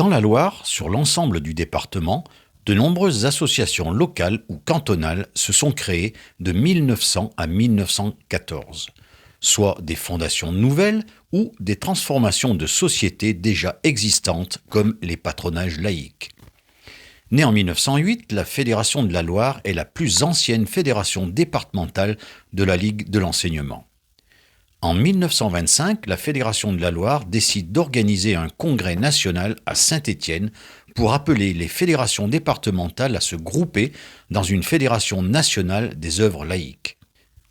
Dans la Loire, sur l'ensemble du département, de nombreuses associations locales ou cantonales se sont créées de 1900 à 1914, soit des fondations nouvelles ou des transformations de sociétés déjà existantes comme les patronages laïques. Née en 1908, la Fédération de la Loire est la plus ancienne fédération départementale de la Ligue de l'enseignement. En 1925, la Fédération de la Loire décide d'organiser un congrès national à Saint-Étienne pour appeler les fédérations départementales à se grouper dans une fédération nationale des œuvres laïques.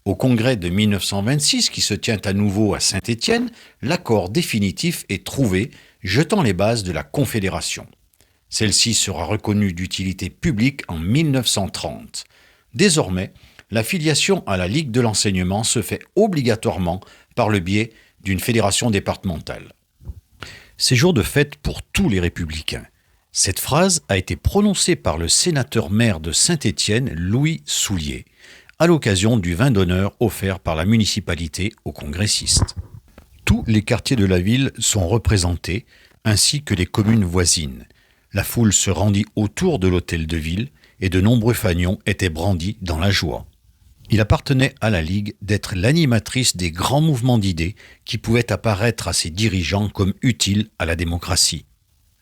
Au congrès de 1926, qui se tient à nouveau à Saint-Étienne, l'accord définitif est trouvé, jetant les bases de la Confédération. Celle-ci sera reconnue d'utilité publique en 1930. Désormais, la filiation à la Ligue de l'enseignement se fait obligatoirement par le biais d'une fédération départementale. C'est jour de fête pour tous les républicains. Cette phrase a été prononcée par le sénateur-maire de Saint-Étienne, Louis Soulier, à l'occasion du vin d'honneur offert par la municipalité aux congressistes. Tous les quartiers de la ville sont représentés, ainsi que les communes voisines. La foule se rendit autour de l'hôtel de ville et de nombreux fanions étaient brandis dans la joie. Il appartenait à la Ligue d'être l'animatrice des grands mouvements d'idées qui pouvaient apparaître à ses dirigeants comme utiles à la démocratie.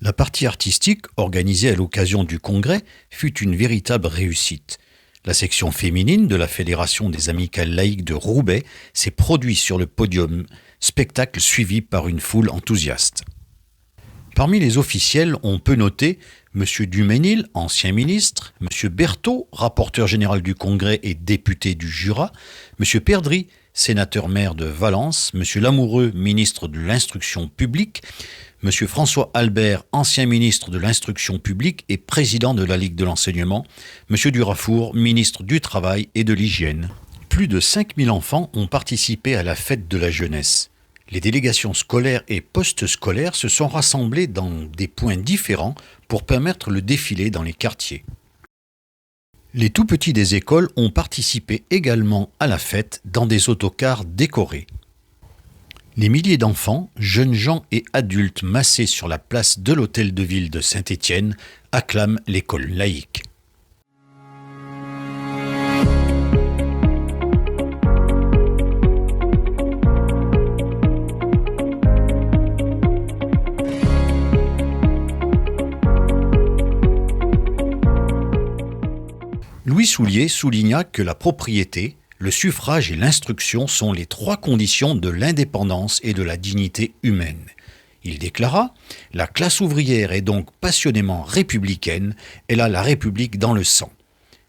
La partie artistique, organisée à l'occasion du congrès, fut une véritable réussite. La section féminine de la Fédération des Amicales Laïques de Roubaix s'est produite sur le podium, spectacle suivi par une foule enthousiaste. Parmi les officiels, on peut noter M. Duménil, ancien ministre, M. Berthaud, rapporteur général du Congrès et député du Jura, M. Perdry, sénateur-maire de Valence, M. Lamoureux, ministre de l'Instruction publique, M. François Albert, ancien ministre de l'Instruction publique et président de la Ligue de l'enseignement, M. Durafour, ministre du Travail et de l'Hygiène. Plus de 5000 enfants ont participé à la fête de la jeunesse. Les délégations scolaires et postscolaires se sont rassemblées dans des points différents pour permettre le défilé dans les quartiers. Les tout-petits des écoles ont participé également à la fête dans des autocars décorés. Les milliers d'enfants, jeunes gens et adultes massés sur la place de l'hôtel de ville de Saint-Étienne acclament l'école laïque. Louis Soulier souligna que la propriété, le suffrage et l'instruction sont les trois conditions de l'indépendance et de la dignité humaine. Il déclara « La classe ouvrière est donc passionnément républicaine, elle a la République dans le sang.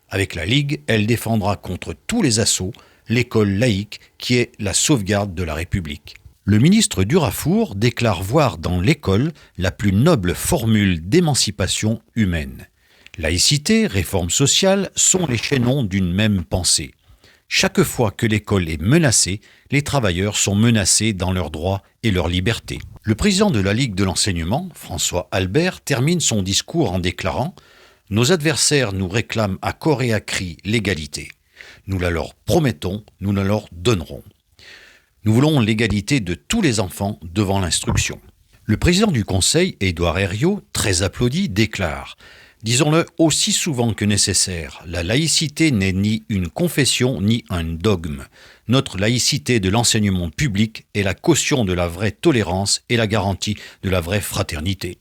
Avec la Ligue, elle défendra contre tous les assauts l'école laïque qui est la sauvegarde de la République. » Le ministre Durafour déclare voir dans l'école la plus noble formule d'émancipation humaine. Laïcité, réforme sociale sont les chaînons d'une même pensée. Chaque fois que l'école est menacée, les travailleurs sont menacés dans leurs droits et leurs libertés. Le président de la Ligue de l'enseignement, François Albert, termine son discours en déclarant « Nos adversaires nous réclament à corps et à cri l'égalité. Nous la leur promettons, nous la leur donnerons. Nous voulons l'égalité de tous les enfants devant l'instruction. » Le président du Conseil, Édouard Herriot, très applaudi, déclare « Disons-le aussi souvent que nécessaire, la laïcité n'est ni une confession ni un dogme. Notre laïcité de l'enseignement public est la caution de la vraie tolérance et la garantie de la vraie fraternité.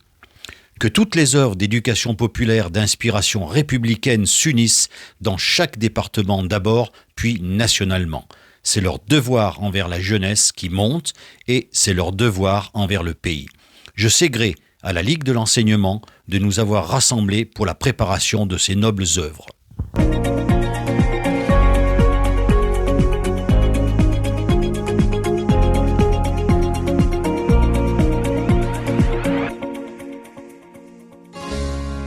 Que toutes les œuvres d'éducation populaire d'inspiration républicaine s'unissent dans chaque département d'abord, puis nationalement. C'est leur devoir envers la jeunesse qui monte et c'est leur devoir envers le pays. Je sais gré à la Ligue de l'enseignement de nous avoir rassemblés pour la préparation de ces nobles œuvres.